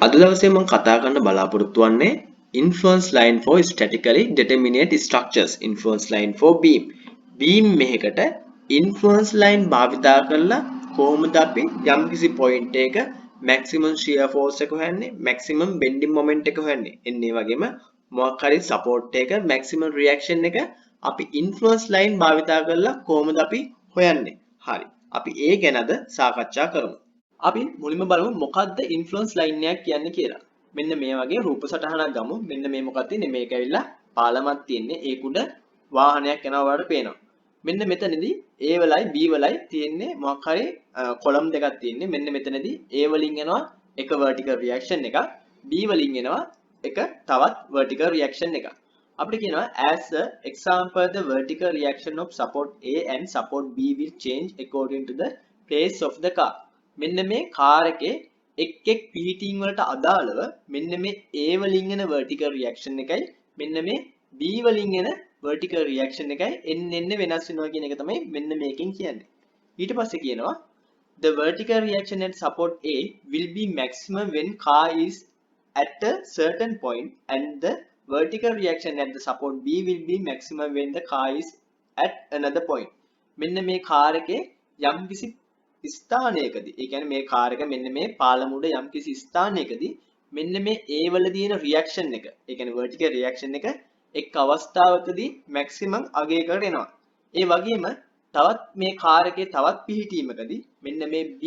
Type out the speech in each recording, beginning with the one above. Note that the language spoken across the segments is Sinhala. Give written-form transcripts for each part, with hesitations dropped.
අද දවසේ මම කතා කරන්න බලාපොරොත්තු වෙන්නේ influence line for statically determinate structures influence line for beam beam එකකට influence line භාවිතා කරලා කොහොමද අපි යම්කිසි point එකක maximum shear force එක හොයන්නේ maximum bending moment එක හොයන්නේ එන්නේ වගේම මොකක් හරි support එක maximum reaction එක අපි influence line භාවිතා කරලා කොහොමද අපි හොයන්නේ හරි අපි ඒ ගැන අද සාකච්ඡා කරමු අපි මුලින්ම බලමු මොකක්ද ඉන්ෆ්ලුවන්ස් ලයින් එකක් කියන්නේ කියලා. මෙන්න මේ වගේ රූප සටහනක් ගමු. මෙන්න මේ මොකක්ද තියෙන්නේ? මේක ඇවිල්ලා පාලමක් තියෙන්නේ. ඒක උඩ වාහනයක් යනවා වලට පේනවා. මෙන්න මෙතනදී A වලයි B වලයි තියෙන්නේ මොකක් හරි කොලම් දෙකක් තියෙන්නේ. මෙන්න මෙතනදී A වලින් එනවා එක vertical reaction එකක්. B වලින් එනවා එක තවත් vertical reaction එකක්. අපිට කියනවා as a example the vertical reaction of support A and support B will change according to the pace of the car. මෙන්න මේ කාර් එකේ එක් පිහිටීම් වලට අදාළව මෙන්න මේ A වලින් එන vertical reaction එකයි මෙන්න මේ B වලින් එන vertical reaction එකයි එන්න වෙනස් වෙනවා කියන එක තමයි මෙන්න මේකෙන් කියන්නේ. ඊට පස්සේ කියනවා the vertical reaction at support A will be maximum when car is at a certain point and the vertical reaction at the support B will be maximum when the car is at another point. මෙන්න මේ කාර් එකේ යම්කිසි ස්ථානයකදී ඒ කියන්නේ මේ කාර් එක මෙන්න මේ පාලම උඩ යම්කිසි ස්ථානයකදී මෙන්න මේ A වල තියෙන රියැක්ෂන් එක ඒ කියන්නේ vertical reaction එක එක් අවස්ථාවකදී maximum අගයකට එනවා. ඒ වගේම තවත් මේ කාර් එකේ තවත් පිහිටීමකදී මෙන්න මේ B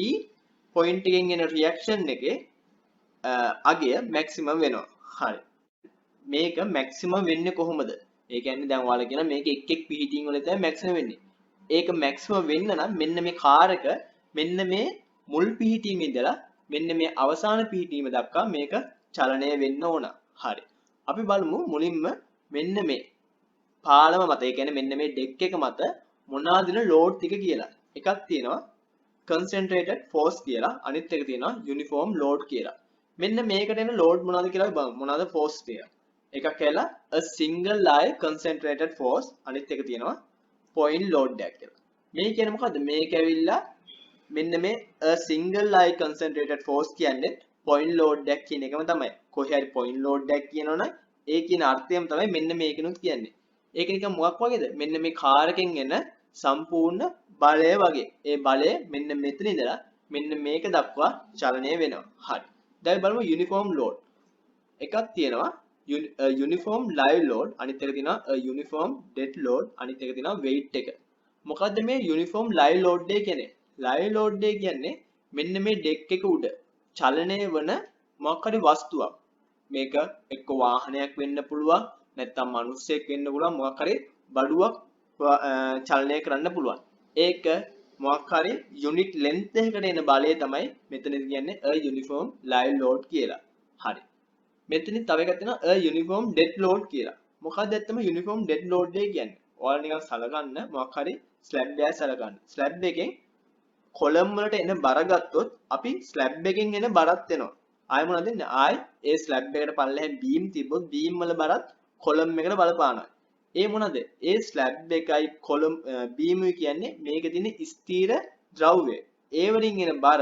point එකෙන් එන රියැක්ෂන් එකේ අගය maximum වෙනවා. හරි. මේක maximum වෙන්නේ කොහොමද? ඒ කියන්නේ දැන් ඔයාලා කියන මේක එක් පිහිටීම් වල තමයි maximum වෙන්නේ. ඒක maximum වෙන්න නම් මෙන්න මේ කාර් එක මෙන්න මේ මුල් පිහිටීම ඉඳලා මෙන්න මේ අවසාන පිහිටීම දක්වා මේක චලනය වෙන්න ඕන. හරි. අපි බලමු මුලින්ම මෙන්න මේ පාලම මත ඒ කියන්නේ මෙන්න මේ ඩෙක් එක මත මොනවාද ලෝඩ් ටික කියලා. එකක් තියෙනවා concentrated force කියලා අනිත් එක තියෙනවා uniform load කියලා. මෙන්න මේකට එන load මොනවද කියලා බලමු. මොනවද force ටික. එකක් කියලා a single line concentrated force අනිත් එක තියෙනවා point load එකක් කියලා. මේ කියන්නේ මොකද්ද? මේක ඇවිල්ලා මෙන්න මේ a single line concentrated force කියන්නේ point load එකක් කියන එකම තමයි. කොහේ හරි point load එකක් කියනවනම් ඒ කියන අර්ථයම තමයි මෙන්න මේකනොත් කියන්නේ. ඒක නිකන් මොකක් වගේද? මෙන්න මේ කාර් එකෙන් එන සම්පූර්ණ බලය වගේ. ඒ බලය මෙන්න මෙතන ඉඳලා මෙන්න මේක දක්වා චලනය වෙනවා. හරි. දැන් බලමු uniform load. එකක් තියෙනවා uniform live load අනිත් එක තියෙනවා uniform dead load අනිත් එක තියෙනවා weight එක. මොකද්ද මේ uniform live load එක කියන්නේ? live load එක කියන්නේ මෙන්න මේ deck එක උඩ චලනය වන මොකක් හරි වස්තුවක්. මේක එක්ක වාහනයක් වෙන්න පුළුවන් නැත්නම් මිනිස්සෙක් වෙන්න පුළුවන් මොකක් හරි බඩුවක් චලනය කරන්න පුළුවන්. ඒක මොකක් හරි unit length එකකට එන බලය තමයි මෙතනදී කියන්නේ a uniform live load කියලා. හරි. මෙතනින් තව එකක් තියෙනවා a uniform dead load කියලා. මොකක්ද ඇත්තම uniform dead load එක කියන්නේ? ඔයාලා නිකන් සලකන්න මොකක් හරි slab එකක් සලකන්න. slab එකෙන් කොලම් වලට එන බර ගත්තොත් අපි slab එකෙන් එන බරත් එනවා. ආයෙ මොනවද වෙන්නේ? ආයෙ ඒ slab එකට පල්ලෙහෙන් beam තිබ්බොත් beam වල බරත් කොලම් එකට බලපානවා. ඒ මොනවද? ඒ slab එකයි කොලම් beam කියන්නේ මේක තියෙන ස්ථීර ද්‍රව්‍ය. ඒ වලින් එන බර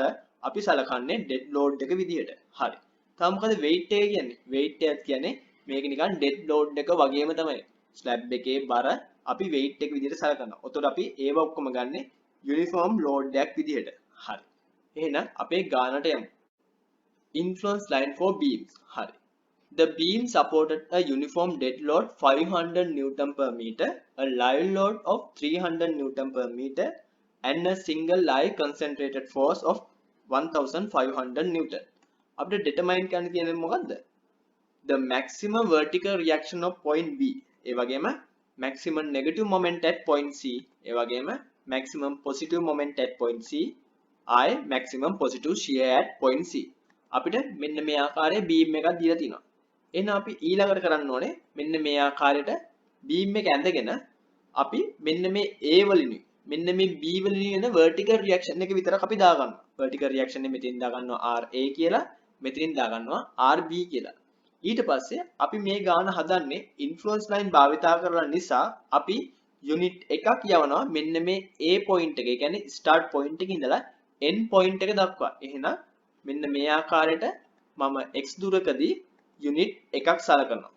අපි සලකන්නේ dead load එක විදිහට. හරි. තව මොකද weight එක කියන්නේ? weight එක කියන්නේ මේක නිකන් dead load එක වගේම තමයි. slab එකේ බර අපි weight එක විදිහට සලකනවා. ඔතකොට අපි ඒව ඔක්කොම ගන්නේ uniform load එකක් විදිහට. හරි. එහෙනම් අපේ ගානට යමු. influence line for beams. හරි. The beam supported a uniform dead load 500 Newton per meter, a live load of 300 Newton per meter, and a single live concentrated force of 1500 Newton. අපිට determine කරන්න තියෙන්නේ මොකද්ද? The maximum vertical reaction of point B. ඒ වගේම maximum negative moment at point C. ඒ වගේම maximum positive moment at point C. I maximum positive shear at point C. අපිට මෙන්න මේ ආකාරයේ beam එකක් දීලා තිනවා. එහෙනම් අපි ඊළඟට කරන්න ඕනේ මෙන්න මේ ආකාරයට beam එක ඇඳගෙන අපි මෙන්න මේ A වලිනුයි මෙන්න මේ B වලිනුයි එන vertical reaction එක විතරක් අපි දාගන්නවා. vertical reaction එක මෙතෙන් දාගන්නවා RA කියලා මෙතනින් දාගන්නවා RB කියලා. ඊට පස්සේ අපි මේ ගාන හදන්නේ influence line භාවිතා කරලා නිසා අපි unit එකක් යවනවා මෙන්න මේ A point එක. ඒ කියන්නේ start point එකේ ඉඳලා end point එක දක්වා. එහෙනම් මෙන්න මේ ආකාරයට මම x දුරකදී යුනිට් එකක් සලකනවා.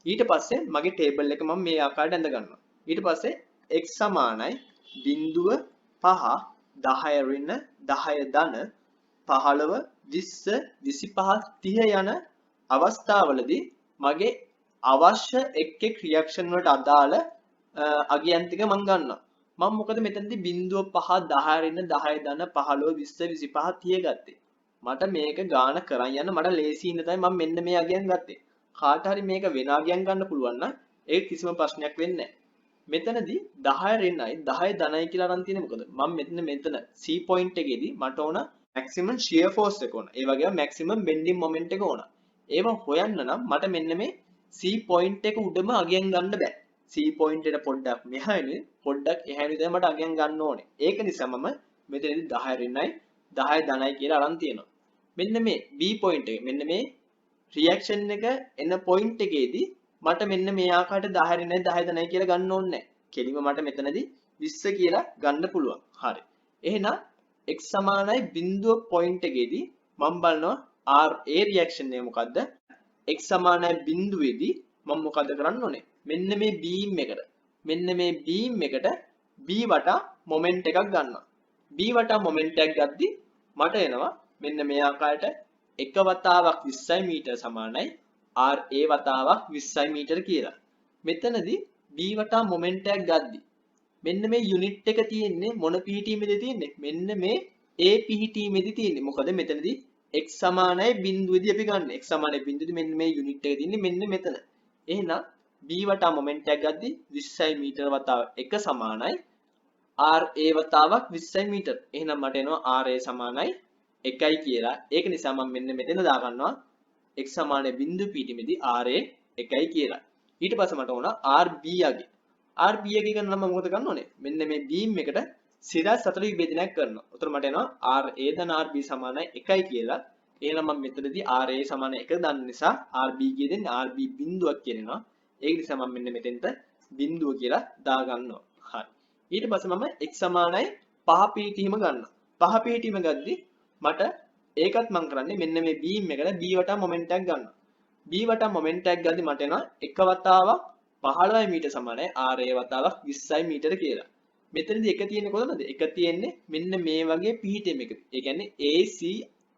ඊට පස්සේ මගේ ටේබල් එක මම මේ ආකාරයට ඇඳ ගන්නවා. ඊට පස්සේ x සමානයි 0.5 10 ඍණ 10 ධන 15 20 25 30 යන අවස්ථාවලදී මගේ අවශ්‍ය එක් රියැක්ෂන් වලට අදාළ අගයන් ටික මම ගන්නවා. මම මොකද මෙතනදී 0.5 10 ඍණ 10 ධන 15 20 25 30 ගත්තේ. මට මේක ගාන කරන් යන්න මට ලේසි ඉන්න තමයි මම මෙන්න මේ අගයන් ගත්තේ. කාට හරි මේක වෙන අගයන් ගන්න පුළුවන් නම් ඒක කිසිම ප්‍රශ්නයක් වෙන්නේ නැහැ. මෙතනදී 10 ඍණයි 10 ධනයි කියලා අරන් තියෙන්නේ මොකද? මම මෙතන C point එකේදී මට ඕන maximum shear force එක ඕන. ඒ වගේම maximum bending moment එක ඕන. ඒව හොයන්න නම් මට මෙන්න මේ C point එක උඩම අගයන් ගන්න බෑ. C point එක පොඩ්ඩක් මෙහායිනේ පොඩ්ඩක් එහායිනේ තමයි මට අගයන් ගන්න ඕනේ. ඒක නිසා මම මෙතනදී 10 ඍණයි 10 ධනයි කියලා අරන් තියෙනවා. මෙන්න මේ B point එක මෙන්න මේ reaction එක එන point එකේදී මට මෙන්න මේ ආකාරයට 10 ඍණයි 10 ධනයි කියලා ගන්න ඕනේ නැහැ. කෙලිම මට මෙතනදී 20 කියලා ගන්න පුළුවන්. හරි. එහෙනම් x සමානයි බිඳුව point එකේදී මම බලනවා RA reaction එක මොකද්ද? x සමානයි බිඳුවේදී මම මොකද කරන්න ඕනේ? මෙන්න මේ beam එකට B වටා moment එකක් ගන්නවා. B වටා moment එකක් ගද්දි මට එනවා මෙන්න මේ ආකාරයට එක වතාවක් 20 මීටර සමානයි RA වතාවක් 20 මීටර කියලා. මෙතනදී B වටා මොමන්ට් එකක් ගද්දි මෙන්න මේ යුනිට් එක තියෙන්නේ මොන පිහිටීමේද තියෙන්නේ? මෙන්න මේ A පිහිටීමේදී තියෙන්නේ. මොකද මෙතනදී x සමානයි බිඳුවේදී අපි ගන්න. x සමානයි බිඳුවේදී මෙන්න මේ යුනිට් එක තියෙන්නේ මෙන්න මෙතන. එහෙනම් B වටා මොමන්ට් එකක් ගද්දි 20 මීටර වතාව 1 සමානයි RA වතාවක් 20 මීටර. එහෙනම් මට එනවා RA සමානයි 1යි කියලා. ඒක නිසා මම මෙන්න මෙතන දාගන්නවා x සමානයි බිඳුව පිහිටීමේදී RA 1යි කියලා. ඊට පස්සේ මට ඕන RB යගේ. RB යගේ ගන්න නම් මොකද කරන්න ඕනේ? මෙන්න මේ beam එකට සිරස් 4 විභේදනයක් කරනවා. උතර මට එනවා RA ධන RB සමානයි 1යි කියලා. එහෙනම් මම මෙතනදී RA සමාන 1 දාන්න නිසා RB කිය දෙන්නේ RB බිඳුවක් කියනවා. ඒක නිසා මම මෙන්න මෙතෙන්ට බිඳුව කියලා දා ගන්නවා. හරි. ඊට පස්සේ මම x සමානයි 5 පිහිටීම ගන්නවා. 5 පිහිටීම ගද්දි මට ඒකත් මම කරන්නේ මෙන්න මේ beam එකට B වටා මොමන්ට් එකක් ගන්නවා. B වටා මොමන්ට් එකක් ගද්දි මට එනවා එක වතාවක් 15 මීටර සමානයි RA වතාවක් 20 මීටර කියලා. මෙතනදී එක තියෙන්නේ කොතනද? එක තියෙන්නේ මෙන්න මේ වගේ පිහිටීමක. ඒ කියන්නේ AC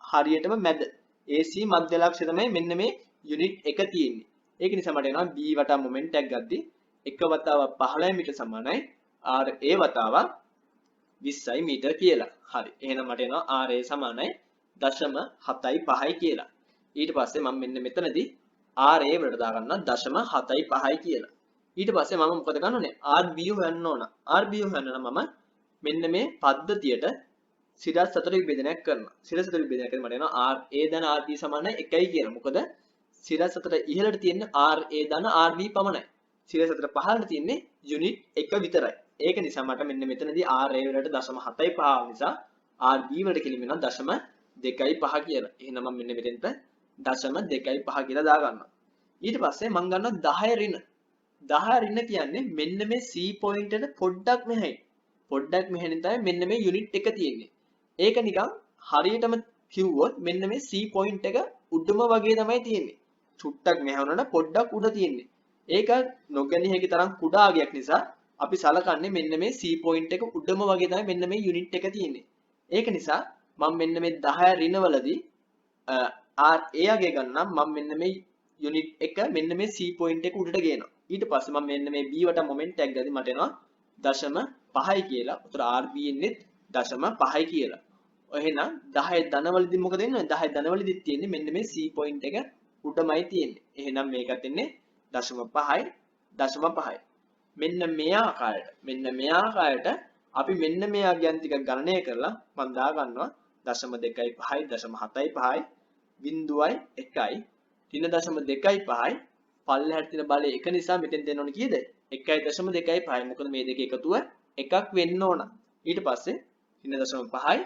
හරියටම මැද. AC මධ්‍ය ලක්ෂ්‍ය තමයි මෙන්න මේ යුනිට් එක තියෙන්නේ. ඒක නිසා මට එනවා B වටා මොමන්ට් එකක් ගද්දි එක වතාවක් 15 මීටර සමානයි RA වතාවක් 20 මීටර කියලා. හරි. එහෙනම් මට එනවා RA සමානයි 0.75යි කියලා. ඊට පස්සේ මම මෙන්න මෙතනදී RA වලට දාගන්නවා 0.75යි කියලා. ඊට පස්සේ මම මොකද කරන්න ඕනේ? RB හොයන්න ඕන. RB හොයන්න නම් මම මෙන්න මේ පද්ධතියට සිරස් 4 විභේදනයක් කරනවා. සිරස් 4 විභේදනයක් කරද්දී මට එනවා RA ධන RB සමානයි 1යි කියලා. මොකද සිරස් 4 ඉහළට තියෙන්නේ RA ධන RB පමණයි. සිරස් 4 පහළට තියෙන්නේ යුනිට් 1 විතරයි. ඒක නිසා මට මෙන්න මෙතනදී RA වලට 0.75 නිසා RB වලට කෙලිම වෙනවා 0.25 කියලා. එහෙනම් මම මෙන්න මෙතෙන්ට 0.25 කියලා දාගන්නවා. ඊට පස්සේ මම ගන්නවා 10 ඍණ. 10 ඍණ කියන්නේ මෙන්න මේ C point එකට පොඩ්ඩක් මෙහායි. පොඩ්ඩක් මෙහෙනින් තමයි මෙන්න මේ යුනිට් එක තියෙන්නේ. ඒක නිකන් හරියටම කිව්වොත් මෙන්න මේ C point එක උඩම වගේ තමයි තියෙන්නේ. චුට්ටක් මෙහවනට පොඩ්ඩක් උඩ තියෙන්නේ. ඒක නොගැනිය හැකි තරම් කුඩා අගයක් නිසා අපි සලකන්නේ මෙන්න මේ C point එක උඩම වගේ තමයි මෙන්න මේ යුනිට් එක තියෙන්නේ. ඒක නිසා මම මෙන්න මේ 10 ඍණ වලදී RA අගය ගන්නම් මම මෙන්න මේ යුනිට් එක මෙන්න මේ C point එක උඩට ගේනවා. ඊට පස්සේ මම මෙන්න මේ B වටා මොමන්ට් එකක් ගද්දි මට එනවා 0.5යි කියලා. උතර RB ඉන්නේ 0.5යි කියලා. එහෙනම් 10 ධනවලදී මොකද වෙන්නේ? 10 ධනවලදී තියෙන්නේ මෙන්න මේ C point එක උඩමයි තියෙන්නේ. එහෙනම් මේකත් එන්නේ 0.5යි 0.5යි. මෙන්න මේ ආකාරයට අපි මෙන්න මේ අගයන් ටික ගණනය කරලා මම දා ගන්නවා 0.25යි 0.75යි බිඳුවයි 1යි 3.25යි පල්ලෙහාට තියෙන බලය 1 නිසා මෙතෙන් දෙන්න ඕනේ කීයද 1.25යි මොකද මේ දෙක එකතුව එකක් වෙන්න ඕන ඊට පස්සේ 3.5යි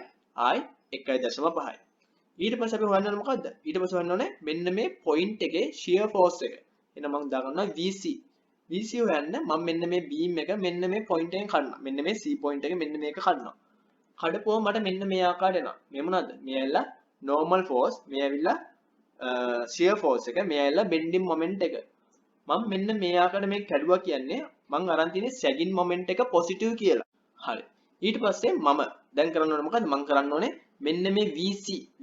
ආයි 1.5යි ඊට පස්සේ අපි හොයන්න ඕනේ මොකද්ද ඊට පස්සේ හොයන්න ඕනේ මෙන්න මේ පොයින්ට් එකේ shear force එක එහෙනම් මම දා ගන්නවා VC හොයන්න මම මෙන්න මේ beam එක මෙන්න මේ point එකෙන් කඩනවා මෙන්න මේ C point එක මෙන්න මේක කඩනවා කඩපුවම මට මෙන්න මේ ආකාරයට එනවා මේ මොනවද මේ ඇවිල්ලා normal force මේ ඇවිල්ලා shear force එක මේ ඇවිල්ලා bending moment එක මම මෙන්න මේ ආකාරයට මේක කැඩුවා කියන්නේ මම අරන් තියෙන්නේ sagging moment එක positive කියලා. හරි. ඊට පස්සේ මම දැන් කරන්න ඕනේ මොකද්ද? මම කරන්න ඕනේ මෙන්න මේ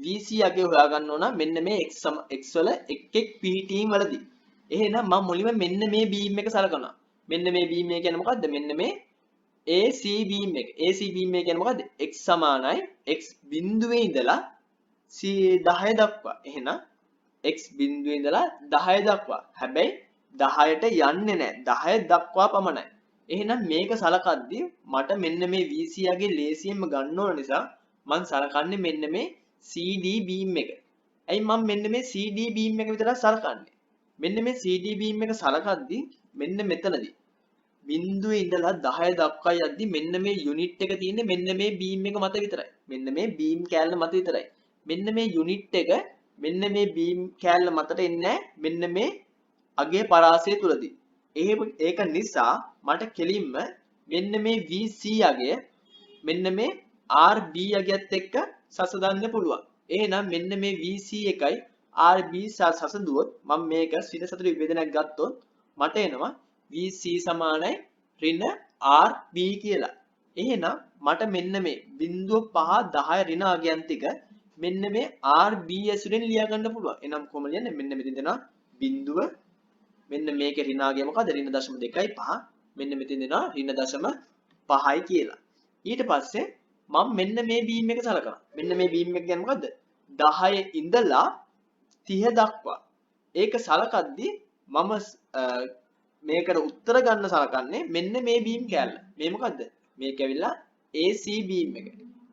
VC අගය හොයා ගන්න ඕන මෙන්න මේ x වල එක් pt වලදී. එහෙනම් මම මුලින්ම මෙන්න මේ beam එක සලකනවා. මෙන්න මේ beam එක කියන්නේ මොකද්ද? මෙන්න මේ AC beam එක. AC beam එක කියන්නේ මොකද්ද? x සමානයි x බිඳුවේ ඉඳලා C10 දක්වා. එහෙනම් x බිඳුවේ ඉඳලා 10 දක්වා. හැබැයි 10ට යන්නේ නැහැ. 10 දක්වා පමණයි. එහෙනම් මේක සලකද්දී මට මෙන්න මේ VC යගේ ලේසියෙන්ම ගන්න ඕන නිසා මම සලකන්නේ මෙන්න මේ CD beam එක. ඇයි මම මෙන්න මේ CD beam එක විතරක් සලකන්නේ? මෙන්න මේ CD beam එක සලකද්දී මෙන්න මෙතනදී බිඳුවේ ඉඳලා 10 දක්වා යද්දි මෙන්න මේ යුනිට් එක තියෙන්නේ මෙන්න මේ beam එක මත විතරයි. මෙන්න මේ beam කෑල්ල මත විතරයි. මෙන්න මේ යුනිට් එක මෙන්න මේ beam කෑල්ල මතට එන්නේ මෙන්න මේ අගය පරාසය තුලදී. ඒක නිසා මට කෙලින්ම මෙන්න මේ VC අගය මෙන්න මේ RB අගයත් එක්ක සසඳන්න පුළුවන්. එහෙනම් මෙන්න මේ VC එකයි RB සසඳුවොත් මම මේක සිත සතුට විභේදනයක් ගත්තොත් මට එනවා VC සමානයි ඍණ RB කියලා. එහෙනම් මට මෙන්න මේ 0.5 10 ඍණ අගයන් ටික මෙන්න මේ RB ඇසුරෙන් ලියා ගන්න පුළුවන්. එහෙනම් කොහොමද ලියන්නේ? මෙන්න මෙතන දෙනවා බිඳුව මෙන්න මේකේ ඍණ අගය මොකද්ද? ඍණ 0.25. මෙන්න මෙතන දෙනවා ඍණ 0.5යි කියලා. ඊට පස්සේ මම මෙන්න මේ බීම් එක සලකනවා. මෙන්න මේ බීම් එක කියන්නේ මොකද්ද? 10 ඉඳලා 30 දක්වා. ඒක සලකද්දී මම මේකට උත්තර ගන්න සලකන්නේ මෙන්න මේ බීම් කෑල්ල. මේ මොකද්ද? මේක ඇවිල්ලා AC බීම් එක.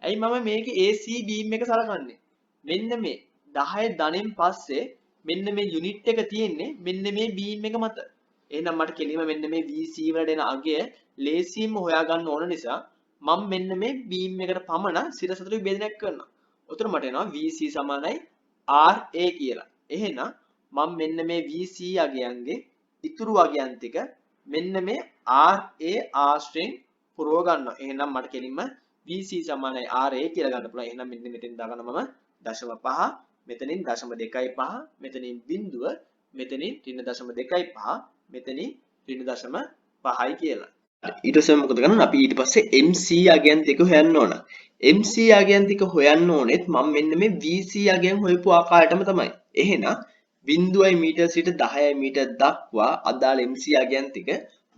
ඇයි මම මේකේ AC බීම් එක සලකන්නේ? මෙන්න මේ 10 ධනෙන් පස්සේ මෙන්න මේ යුනිට් එක තියෙන්නේ මෙන්න මේ බීම් එක මත. එහෙනම් මට කෙලින්ම මෙන්න මේ VC වලට එන අගය ලේසියෙන්ම හොයා ගන්න ඕන නිසා මම මෙන්න මේ බීම් එකට පමණ සිරසතර විභේදනයක් කරනවා. උතන මට එනවා VC සමානයි RA කියලා. එහෙනම් මම මෙන්න මේ VC අගයන්ගේ ඉතුරු අගයන් ටික මෙන්න මේ RA ආශ්‍රයෙන් පුරව ගන්නවා. එහෙනම් මට කෙලින්ම VC සමානයි RA කියලා ගන්න පුළුවන්. එහෙනම් මෙන්න මෙතෙන් දාගන්න මම 0.5 මෙතනින් 0.25 මෙතනින් බිඳුව මෙතනින් ඍණ 0.25 මෙතනින් ඍණ 0.5යි කියලා. ඊට පස්සේ මොකද කරන්නේ? අපි ඊට පස්සේ MC අගයන් ටික හොයන්න ඕන. MC අගයන් ටික හොයන්න ඕනෙත් මම මෙන්න මේ VC අගයන් හොයපු ආකාරයටම තමයි. එහෙනම් 0.5 මීටර සිට 10 මීටර දක්වා අදාළ MC අගයන් ටික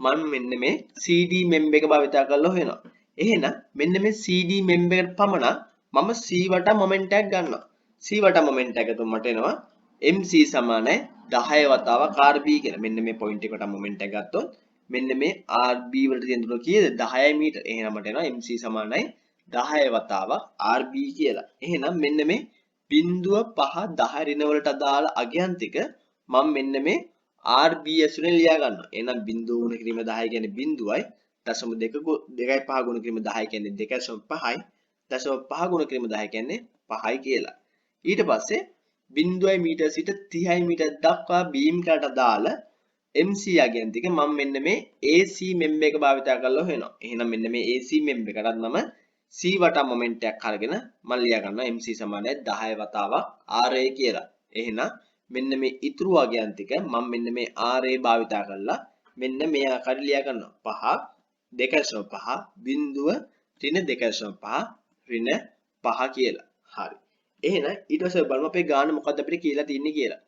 මම මෙන්න මේ CD මෙම්බ එක භාවිතා කරලා හොයනවා. එහෙනම් මෙන්න මේ CD මෙම්බ එකට පමණ මම C වටා මොමන්ට් එකක් ගන්නවා. C වටා මොමන්ට් එක තුන මට එනවා MC සමානයි 10 වතාවක් RB කියලා. මෙන්න මේ පොයින්ට් එකට මොමන්ට් එක ගත්තොත් මෙන්න මේ RB වලට තියෙන දුර කීයද? 10 මීටර. එහෙනම් මට එනවා MC සමානයි 10 වතාවක් RB කියලා. එහෙනම් මෙන්න මේ 0.5 10 ඍණ වලට අදාළ අගයන් ටික මම මෙන්න මේ RB ඇසුරෙන් ලියා ගන්නවා. එහෙනම් 0 ගුණ කිරීම 10 කියන්නේ 0යි. 0.2 ගුණ කිරීම 10 කියන්නේ 2.5යි. 0.5 ගුණ කිරීම 10 කියන්නේ 5යි කියලා. ඊට පස්සේ 0 මීටර සිට 30 මීටර දක්වා බීම් කරට අදාළ MC අගයන් ටික මම මෙන්න මේ AC මෙම්බ එක භාවිතා කරලා හොයනවා. එහෙනම් මෙන්න මේ AC මෙම්බ එකටත් මම C වටා මොමන්ට් එකක් අරගෙන මම ලියා ගන්නවා MC සමානයි 10 වතාවක් RA කියලා. එහෙනම් මෙන්න මේ ඉතුරු අගයන් ටික මම මෙන්න මේ RA භාවිතා කරලා මෙන්න මේ ආකාරයට ලියා ගන්නවා. 5 2.5 බිඳුව ඍණ 2.5 ඍණ 5 කියලා. හරි. එහෙනම් ඊට පස්සේ බලමු අපේ ගාන මොකද්ද අපිට කියලා තියන්නේ කියලා.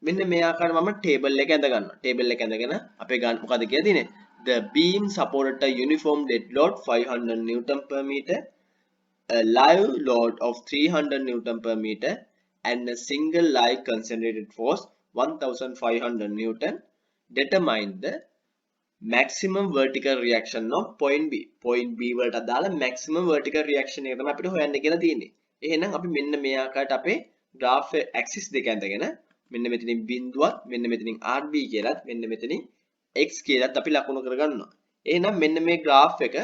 මෙන්න මේ ආකාරයට මම ටේබල් එක ඇඳ ගන්නවා. ටේබල් එක ඇඳගෙන අපේ ගාන මොකද්ද කියලා තියෙන්නේ? The beam supported a uniform dead load 500 Newton per meter, a live load of 300 Newton per meter, and a single live concentrated force 1500 Newton. Determine the maximum vertical reaction of point B. Point B වලට අදාළ maximum vertical reaction එක තමයි අපිට හොයන්න කියලා තියෙන්නේ. එහෙනම් අපි මෙන්න මේ ආකාරයට අපේ graph axis දෙක ඇඳගෙන මෙන්න මෙතනින් බිඳුවක් මෙන්න මෙතනින් RB කියලාත් මෙන්න මෙතනින් x කියලාත් අපි ලකුණු කරගන්නවා. එහෙනම් මෙන්න මේ graph එක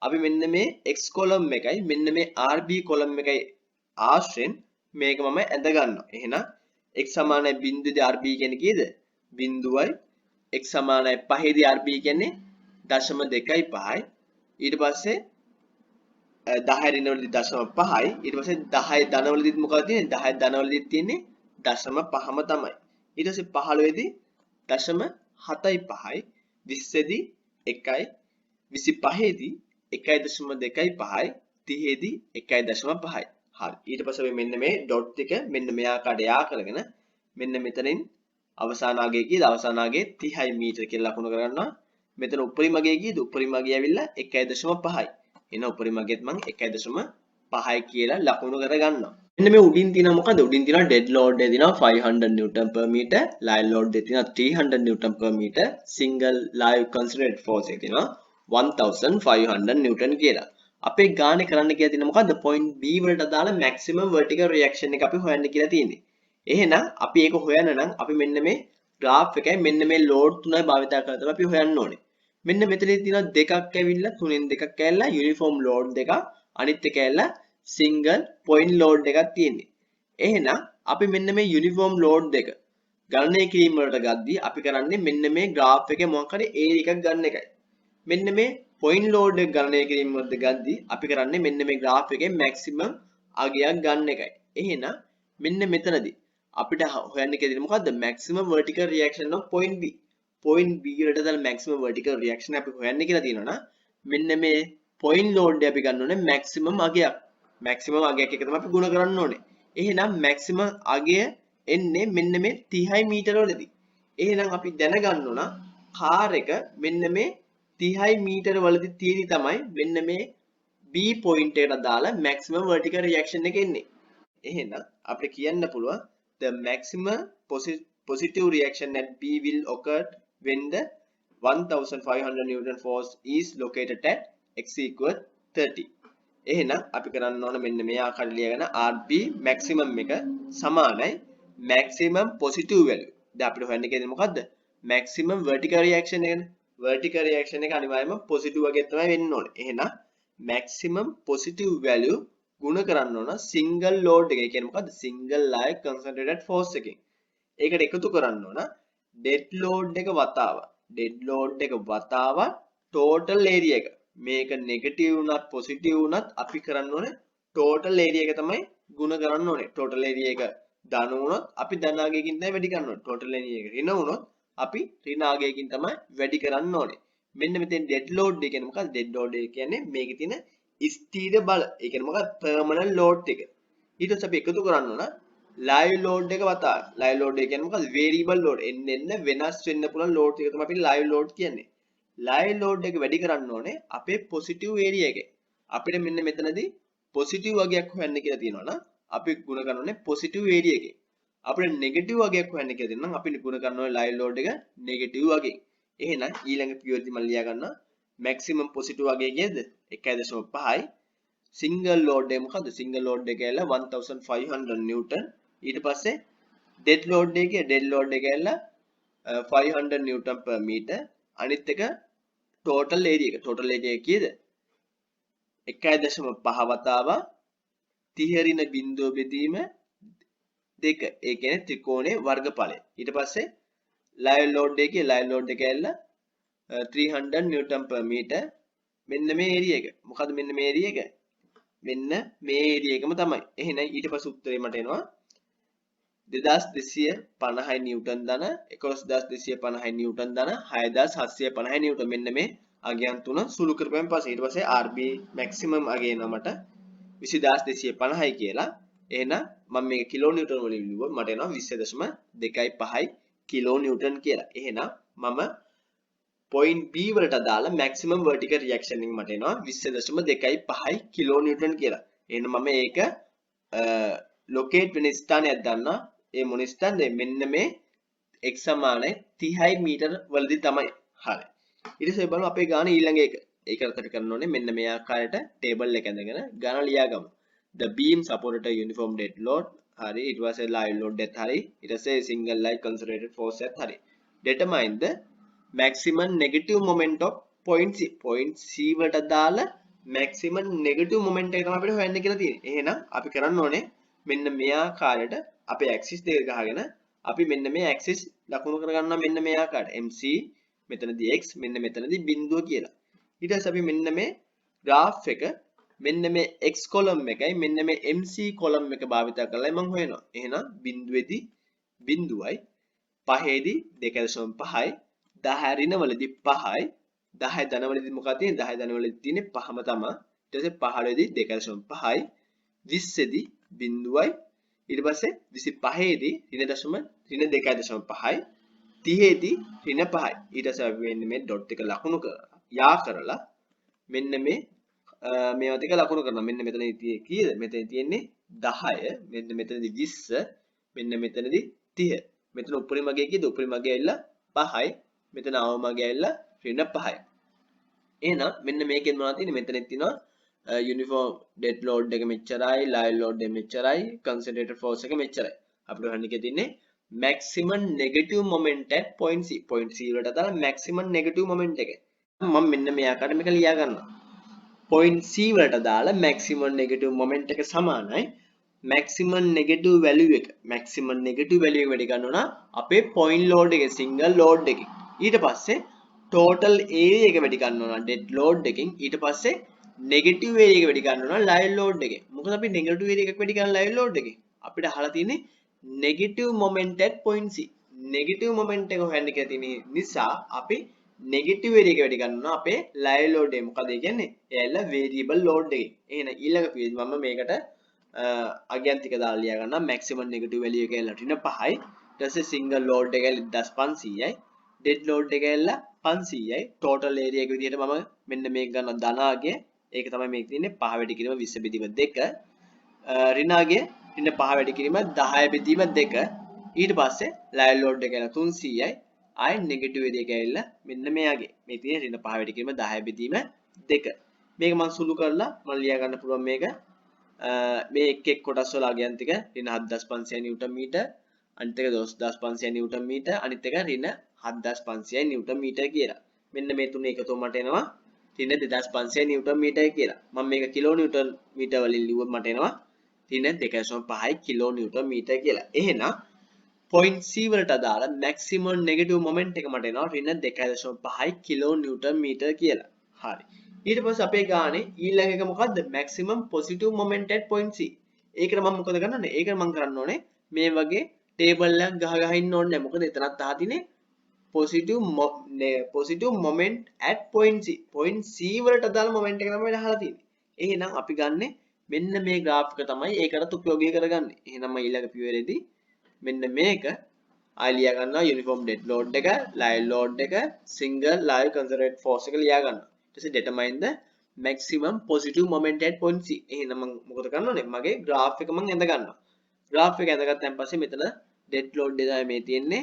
අපි මෙන්න මේ x column එකයි මෙන්න මේ RB column එකයි ආශ්‍රයෙන් මේක මම ඇඳ ගන්නවා. එහෙනම් x සමානයි 0 දී RB කියන්නේ කීයද? 0යි x සමානයි 5 දී RB කියන්නේ 0.25යි. ඊට පස්සේ 10 ඍණවලදී 0.5යි. ඊට පස්සේ 10 ධනවලදීත් මොකක්ද තියෙන්නේ? 10 ධනවලදීත් තියෙන්නේ 0.5ම තමයි. ඊට පස්සේ 15 දී 0.75යි. 20 දී 1යි. 25 දී 1.25යි. 30 දී 1.5යි. හරි. ඊට පස්සේ මෙන්න මේ ඩොට් එක මෙන්න මේ ආකාරයට යා කරගෙන මෙන්න මෙතනින් අවසාන අගය කීයද? අවසාන අගය 30යි මීටර කියලා ලකුණු කරගන්නවා. මෙතන උපරිම අගය කීයද? උපරිම අගය ඇවිල්ලා 1.5යි. එන උපරිම අගයත් මම 1.5යි කියලා ලකුණු කරගන්නවා. මෙන්න මේ උඩින් තියෙනවා මොකද? උඩින් තියෙනවා ඩෙඩ් ලෝඩ් එක තියෙනවා 500 newton per meter, live load එක තියෙනවා 300 newton per meter, single live concentrated force එක තියෙනවා 1500 නිව්ටන් කියලා. අපේ ගානේ කරන්න කියලා තියෙන මොකද්ද? point B වලට අදාළ maximum vertical reaction එක අපි හොයන්න කියලා තියෙන්නේ. එහෙනම් අපි ඒක හොයන්න නම් අපි මෙන්න මේ graph එකයි මෙන්න මේ load තුනයි භාවිත කරලා තමයි අපි හොයන්න ඕනේ. මෙන්න මෙතනදී තියෙනවා දෙකක් ඇවිල්ලා තුනෙන් දෙකක් ඇවිල්ලා uniform load දෙකක් අනිත් එක ඇවිල්ලා single point load එකක් තියෙන්නේ. එහෙනම් අපි මෙන්න මේ uniform load දෙක ගණනය කිරීම වලට ගද්දී අපි කරන්නේ මෙන්න මේ graph එකේ මොකක් හරි area එකක් ගන්න එකයි. මෙන්න මේ point load එක ගණනය කිරීම වලට ගද්දී අපි කරන්නේ මෙන්න මේ graph එකේ maximum අගයක් ගන්න එකයි. එහෙනම් මෙන්න මෙතනදී අපිට හොයන්න කියලා මොකද්ද? maximum vertical reaction of point B. point B වලට දාලා maximum vertical reaction අපි හොයන්න කියලා තියෙනවා නම් මෙන්න මේ point load එක අපි ගන්න ඕනේ maximum අගයක්. maximum අගයක් එක තමයි අපි ගුණ කරන්න ඕනේ. එහෙනම් maximum අගය එන්නේ මෙන්න මේ 30යි මීටර වලදී. එහෙනම් අපි දැනගන්න ඕන කාර් එක මෙන්න මේ 30යි මීටර වලදී තියෙදි තමයි මෙන්න මේ B point එකට දාලා maximum vertical reaction එක එන්නේ. එහෙනම් අපිට කියන්න පුළුවන් the maximum positive reaction at B will occur when the 1500 Newton force is located at x equal 30. එහෙනම් අපි කරන්න ඕන මෙන්න මේ ආකාරයට ලියගෙන RB maximum එක සමානයි maximum positive value. දැන් අපිට හොයන්න කියන්නේ මොකද්ද? maximum vertical reaction එකනේ. vertical reaction එක අනිවාර්යයෙන්ම positive වගේ තමයි වෙන්න ඕනේ. එහෙනම් maximum positive value ගුණ කරන්න ඕන single load එක. ඒ කියන්නේ මොකද්ද? single live concentrated force එකෙන්. ඒකට එකතු කරන්න ඕන dead load එක වතාව. dead load එක වතාව total area එක. මේක negative වුණත් positive වුණත් අපි කරන්න ඕනේ total area එක තමයි ගුණ කරන්න ඕනේ. total area එක ධන වුණොත් අපි ධන අගයකින් තමයි වැඩි කරන්න ඕනේ. total area එක ඍණ වුණොත් අපි ඍණ අගයකින් තමයි වැඩි කරන්න ඕනේ. මෙන්න මෙතෙන් dead load එක කියන්නේ මොකක්ද? dead load එක කියන්නේ මේකේ තියෙන ස්ථීර බල. ඒ කියන්නේ මොකක්ද? permanent load එක. ඊට පස්සේ අපි එකතු කරන්න ඕන live load එක වතාව. live load එක කියන්නේ මොකක්ද? variable load. එන්න වෙනස් වෙන්න පුළුවන් load එක තමයි අපි live load කියන්නේ. live load එක වැඩි කරන්න ඕනේ අපේ positive area එකේ. අපිට මෙන්න මෙතනදී positive වගයක් හොයන්න කියලා තියෙනවා නම් අපි ගුණ කරන්නේ positive area එකේ. අපිට negative වගයක් හොයන්න කියලා තියෙනවා නම් අපි ගුණ කරනවා live load එක negative වගේ. එහෙනම් ඊළඟ පියවරදී මම ලියා ගන්නවා maximum positive වගේ කියද 1.5යි. single load එක මොකද්ද? single load එක ඇවිල්ලා 1500 newton. ඊට පස්සේ dead load එකේ dead load එක ඇවිල්ලා 500 newton per meter. අනිත් එක total area එක. total area එක කීයද? 1.5 වතාව 30 ඍණ බිංදුව බෙදීම 2. ඒ කියන්නේ ත්‍රිකෝණයේ වර්ගඵලය. ඊට පස්සේ live load එකේ live load එක ඇවිල්ලා 300 newton per meter. මෙන්න මේ area එක. මොකද්ද මෙන්න මේ area එක? මෙන්න මේ area එකම තමයි. එහෙනම් ඊට පස්සේ උත්තරේ මට එනවා 2250 නිව්ටන් ධන 11250 නිව්ටන් ධන 6750 නිව්ටන්. මෙන්න මේ අගයන් තුන සුළු කරපුවෙන් පස්සේ ඊට පස්සේ RB maximum අගය එනවා මට 20250යි කියලා. එහෙනම් මම මේක කිලෝ නිව්ටන් වලින් ලිව්වොත් මට එනවා 20.25 කිලෝ නිව්ටන් කියලා. එහෙනම් මම point B වලට අදාළ maximum vertical reaction එක මට එනවා 20.25 කිලෝ නිව්ටන් කියලා. එහෙනම් මම ඒක locate වෙන ස්ථානයක් දන්නවා. ඒ මොන ස්ථානද? මෙන්න මේ x සමානයි 30යි මීටර වලදී තමයි. හරි. ඊට පස්සේ බලමු අපේ ගාන ඊළඟ එක. ඒකට අපි කරන්න ඕනේ මෙන්න මේ ආකාරයට table එක ඇඳගෙන ගාන ලියාගමු. The beam supported a uniform dead load. හරි. ඊට පස්සේ live load එකත් හරි. ඊට පස්සේ single live concentrated force එකත් හරි. Determine the maximum negative moment of point C. point C වලට දාලා maximum negative moment එක තමයි අපිට හොයන්න කියලා තියෙන්නේ. එහෙනම් අපි කරන්න ඕනේ මෙන්න මේ ආකාරයට අපේ axis දෙක ගහගෙන අපි මෙන්න මේ axis ලකුණු කරගන්නවා මෙන්න මේ ආකාරයට. MC මෙතනදී x මෙන්න මෙතනදී බිංදුව කියලා. ඊට පස්සේ අපි මෙන්න මේ graph එක මෙන්න මේ x කොලම් එකයි මෙන්න මේ MC කොලම් එක භාවිත කරලා මම හොයනවා. එහෙනම් බිඳුවේදී බිඳුවයි 5ේදී 2.5යි 10 ඍණවලදී 5යි 10 ධනවලදී මොකක්ද තියෙන්නේ 10 ධනවලදී තියෙන්නේ 5ම තමයි. ඊට පස්සේ 15ේදී 2.5යි 20ේදී බිඳුවයි ඊට පස්සේ 25ේදී ඍණ 2.5යි 30ේදී ඍණ 5යි. ඊට පස්සේ අපි වෙන්නේ මේ ඩොට් එක ලකුණු යා කරලා මෙන්න මේවා ටික ලකුණු කරනවා. මෙන්න මෙතනදී කීයද? මෙතන තියෙන්නේ 10, මෙන්න මෙතනදී 20, මෙන්න මෙතනදී 30. මෙතන උඩරිම මගේ කීයද? උඩරිම මගේ ඇවිල්ලා 5යි. මෙතන අවම මගේ ඇවිල්ලා ඍණ 5යි. එහෙනම් මෙන්න මේකෙන් මොනවද තියෙන්නේ? මෙතන තියෙනවා යුනිෆෝම් ඩෙඩ් ලෝඩ් එක මෙච්චරයි, ලයිව් ලෝඩ් එක මෙච්චරයි, කන්සන්ට්‍රේටඩ් ෆෝස් එක මෙච්චරයි. අපිට හොයන්න එකේ තියෙන්නේ maximum negative moment at point C. point C වලට දාලා maximum negative moment එක. මම මෙන්න මේ ආකාරයට මේක ලියා ගන්නවා. point C වලට දාලා maximum negative moment එක සමානයි maximum negative value එක. maximum negative value එක වැඩි ගන්නවා නම් අපේ point load එකේ single load එකකින්. ඊට පස්සේ total area එක වැඩි ගන්නවා නම් dead load එකකින්. ඊට පස්සේ negative area එක වැඩි ගන්නවා නම් live load එකේ. මොකද අපි negative area එකක් වැඩි ගන්න live load එකේ. අපිට අහලා තියෙන්නේ negative moment at point C. negative moment එක හොයන්න කියලා තියෙන නිසා අපි negative area එක වැඩි ගන්නවා අපේ live load එක. මොකද ඒ කියන්නේ එයාලා variable load එකේ. එහෙනම් ඊළඟ පීරියඩ් මම මේකට අගයන්තික දාලා ලියා ගන්නවා maximum negative value එක ඇවිල්ලා ඍණ 5යි. ඊට පස්සේ single load එක ඇවිල්ලා 1500යි. dead load එක ඇවිල්ලා 500යි. total area එක විදිහට මම මෙන්න මේක ගන්නවා ධනාගය. ඒක තමයි මේක තියෙන්නේ 5 වැඩි කිරීම 20 බෙදීම 2. ඍණාගය ඍණ 5 වැඩි කිරීම 10 බෙදීම 2. ඊට පස්සේ live load එක ඇවිල්ලා 300යි. ආයි නෙගටිව් area එක ඇවිල්ලා මෙන්න මෙයාගේ මේ තියෙන ඍණ 5 වැඩි කිරීම 10 බෙදීම 2. මේක මම සුළු කරලා මම ලියා ගන්න පුළුවන් මේක මේ එක් කොටස් වල අගයන්තික ඍණ 7500 නිව්ටන් මීටර් අනිත් එක 12500 නිව්ටන් මීටර් අනිත් එක ඍණ 7500 නිව්ටන් මීටර් කියලා. මෙන්න මේ තුන එකතුව මට එනවා ඍණ 2500 නිව්ටන් මීටර් කියලා. මම මේක කිලෝ නිව්ටන් මීටර් වලින් ලිව්වොත් මට එනවා ඍණ 2.5 කිලෝ නිව්ටන් මීටර් කියලා. එහෙනම් point C වලට අදාළ maximum negative moment එක මට එනවා ඍණ 2.5 කිලෝ නිව්ටන් මීටර් කියලා. හරි. ඊට පස්සේ අපේ ගානේ ඊළඟ එක මොකද්ද? maximum positive moment at point C. ඒකට මම මොකද කරන්නේ? ඒකට මම කරන්න ඕනේ මේ වගේ table එකක් ගහ ඉන්න ඕනේ නැහැ. මොකද එතනත් අහතිනේ positive moment at point C. point C වලට අදාළ moment එක තමයි අහලා තියෙන්නේ. එහෙනම් අපි ගන්නෙ මෙන්න මේ graph එක තමයි ඒකට උපයෝගී කරගන්නේ. එහෙනම් ඊළඟ පියවරේදී මෙන්න මේක ආයි ලියා ගන්නවා යුනිෆෝම් ඩෙඩ් ලෝඩ් එක, ලයිව් ලෝඩ් එක, සිංගල් ලයිව් කන්සන්ට්‍රේට් ෆෝස් එක ලියා ගන්නවා. ඊට පස්සේ determine the maximum positive moment at point C. එහෙනම් මම මොකද කරන්නෝනේ? මගේ graph එක මම ඇඳ ගන්නවා. graph එක ඇඳගත්තාන් පස්සේ මෙතන ඩෙඩ් ලෝඩ් එක තමයි මේ තියෙන්නේ.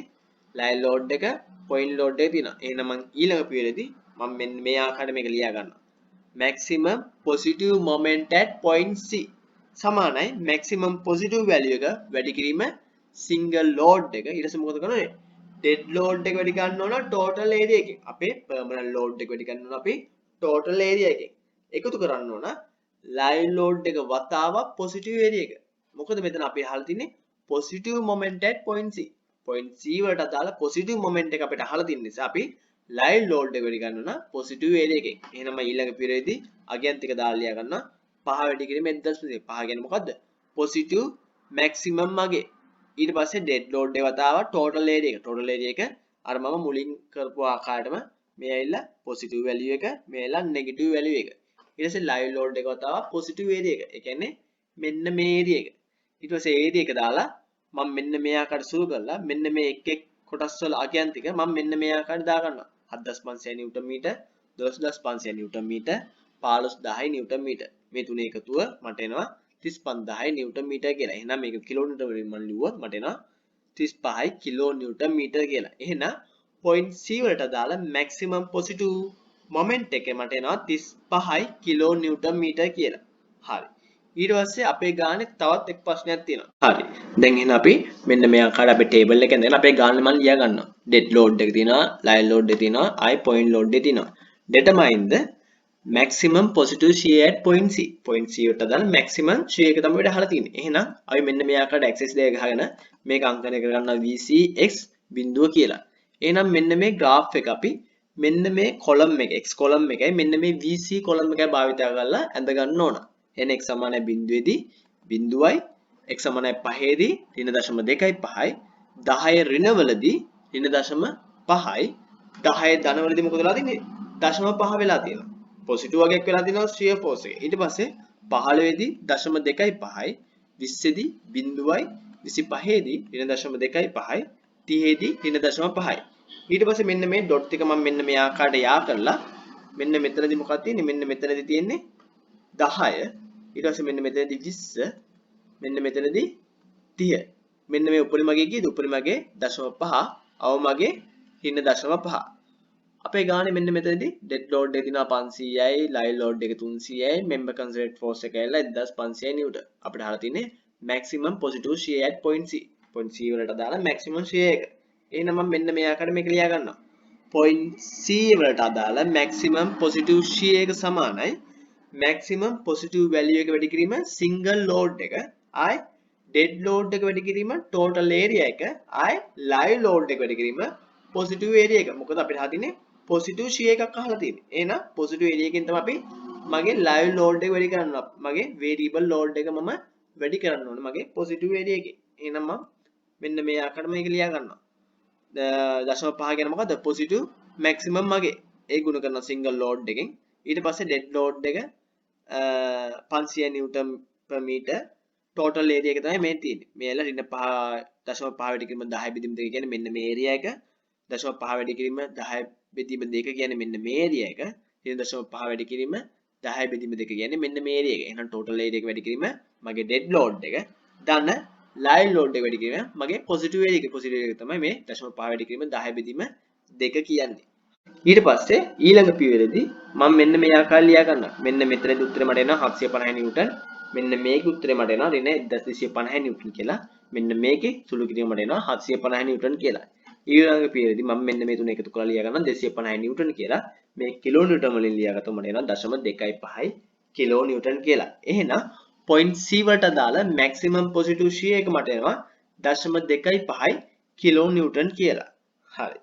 ලයිව් ලෝඩ් එක, point ලෝඩ් එක තියෙනවා. එහෙනම් මම ඊළඟ පියවරේදී මම මෙන්න මේ ආකාරයට මේක ලියා ගන්නවා. maximum positive moment at point C සමානයි maximum positive value එක වැඩි කිරීම single load එක. ඊට පස්සේ මොකද කරන්නේ? dead load එක වැඩි ගන්න ඕන total area එකෙන්. අපේ permanent load එක වැඩි ගන්න ඕන අපි total area එකෙන්. එකතු කරන්න ඕන live load එක වතාවක් positive area එක. මොකද මෙතන අපි අහලා තින්නේ positive moment at point C. point C වලට අදාළ positive moment එක අපිට අහලා තියෙන නිසා අපි live load එක වැඩි ගන්න ඕන positive area එකෙන්. එහෙනම් ඊළඟ පියවරේදී අගයන්තික දාලා ලියා ගන්නවා 5 වැඩි කිරීම 1.5. 5 කියන්නේ මොකද්ද? positive maximum මගේ. ඊට පස්සේ dead load එක වතාව total area එක. total area එක අර මම මුලින් කරපු ආකාරයටම මේ ඇවිල්ලා positive value එක, මේ ඇවිල්ලා negative value එක. ඊට පස්සේ live load එක වතාව positive area එක. ඒ කියන්නේ මෙන්න මේ area එක. ඊට පස්සේ area එක දාලා මම මෙන්න මේ ආකාරයට සුළු කරලා මෙන්න මේ එක් කොටස් වල අගයන්තික මම මෙන්න මේ ආකාරයට දා ගන්නවා. 7500 Newton metre, 12500 Newton metre, 15010 Newton metre. මේ තුනේ එකතුව මට එනවා 35000 නිව්ටන් මීටර් කියලා. එහෙනම් මේක කිලෝමීටර් වලින් මම ලිව්වොත් මට එනවා 35 කිලෝ නිව්ටන් මීටර් කියලා. එහෙනම් point C වලට දාලා maximum positive moment එක මට එනවා 35 කිලෝ නිව්ටන් මීටර් කියලා. හරි. ඊට පස්සේ අපේ ගානේ තවත් එක් ප්‍රශ්නයක් තියෙනවා. හරි. දැන් එහෙනම් අපි මෙන්න මේ ආකාරයට අපේ table එකෙන් දැන් අපේ ගානේ මම ලියා ගන්නවා. dead load එක තියෙනවා, live load එක තියෙනවා, I point load එක තියෙනවා. determine the maximum positive shear at point C. point C වලට දාන maximum shear එක තමයි අපිට අහලා තියෙන්නේ. එහෙනම් අපි මෙන්න මේ ආකාරයට axis දෙක ගහගෙන මේක අංකණය කරගන්නවා VCX බිඳුව කියලා. එහෙනම් මෙන්න මේ graph එක අපි මෙන්න මේ column එක x column එකයි මෙන්න මේ VC column එකයි භාවිත කරලා ඇඳ ගන්න ඕන. එහෙනම් x සමානයි බිඳුවේදී බිඳුවයි x සමානයි 5 දී ඍණ 0.25යි 10 ඍණවලදී ඍණ 0.5යි 10 ධනවලදී මොකද වෙලා තින්නේ 0.5 වෙලා තියෙනවා පොසිටිව් වගේක් වෙලා තියෙනවා shear force එක ඊට පස්සේ 15 දී 0.25යි 20 දී බිඳුවයි 25 දී ඍණ 0.25යි 30 දී ඍණ 0.5යි ඊට පස්සේ මෙන්න මේ ඩොට් එක මම මෙන්න මේ ආකාරයට යා කරලා මෙන්න මෙතනදී මොකක්ද තියෙන්නේ මෙන්න මෙතනදී තියෙන්නේ 10 ඊට පස්සේ මෙන්න මෙතනදී 20 මෙන්න මෙතනදී 30 මෙන්න මේ උපරිමගේ කීයද උපරිමගේ 0.5 අවමගේ ඍණ 0.5 අපේ ගානේ මෙන්න මෙතනදී ඩෙඩ් ලෝඩ් එක දිනවා 500යි ලයිව් ලෝඩ් එක 300යි මෙම්බර් කන්සන්ට්‍රේට් ෆෝර්ස් එක ඇවිල්ලා 1500 නිව්ටන් අපිට අහලා තියෙන්නේ maximum positive shear at point C point C වලට දාලා මැක්සිමම් ෂියර් එක එහෙනම් මම මෙන්න මේ ආකාරයට මේක ලියා ගන්නවා point C වලට අදාළ maximum positive shear එක සමානයි maximum positive value එක වැඩි කිරීම single load එක ආයි dead load එක වැඩි කිරීම total area එක ආයි live load එක වැඩි කිරීම positive area එක මොකද අපිට හදින්නේ positive shear එකක් අහලා තියෙන්නේ එහෙනම් positive area එකෙන් තමයි අපි මගේ live load එක වැඩි කරන්න මගේ variable load එක මම වැඩි කරන්න ඕනේ මගේ positive area එකේ එහෙනම් මම මෙන්න මේ ආකාරයට මේක ලියා ගන්නවා 0.5 කියන මොකද්ද පොසිටිව් මැක්සිමම් මගේ ඒ ගුණ කරන සිංගල් ලෝඩ් එකෙන් ඊට පස්සේ ඩෙඩ් ලෝඩ් එක 500 newton per metre total area එක තමයි මේ තියෙන්නේ මේල ඍණ 5.5 වැඩි කිරීම 10 බෙදීම 2 කියන්නේ මෙන්න මේ ඒරියා එක 0.5 වැඩි කිරීම 10 බෙදීම 2 කියන්නේ මෙන්න මේ ඒරියා එක ඍණ 0.5 වැඩි කිරීම 10 බෙදීම 2 කියන්නේ මෙන්න මේ ඒරියා එක එහෙනම් ටෝටල් ඒරියා එක වැඩි කිරීම මගේ ඩෙඩ් ලෝඩ් එක දන්න ලයිව් ලෝඩ් එක වැඩි කිරීම මගේ පොසිටිව් ඒරියා එක පොසිටිව් ඒරියා එක තමයි මේ 0.5 වැඩි කිරීම 10 බෙදීම 2 කියන්නේ ඊට පස්සේ ඊළඟ පියවරේදී මම මෙන්න මේ ආකාරය ලියා ගන්නවා මෙන්න මෙතනදී උත්තරේ මට එනවා 750 නිව්ටන් මෙන්න මේකේ උත්තරේ මට එනවා ඍණ 1250 නිව්ටන් කියලා මෙන්න මේකේ සුළු කිරීම මට එනවා 750 නිව්ටන් කියලා ඊළඟ පියවරේදී මම මෙන්න මේ තුන එකතු කරලා ලියා ගන්නවා 250 නිව්ටන් කියලා මේ කිලෝ නිව්ටන් වලින් ලියාගත්තොත් මට එනවා 0.25 කිලෝ නිව්ටන් කියලා එහෙනම් point C වලට අදාළ maximum positive shear එක මට එනවා 0.25 කිලෝ නිව්ටන් කියලා හරි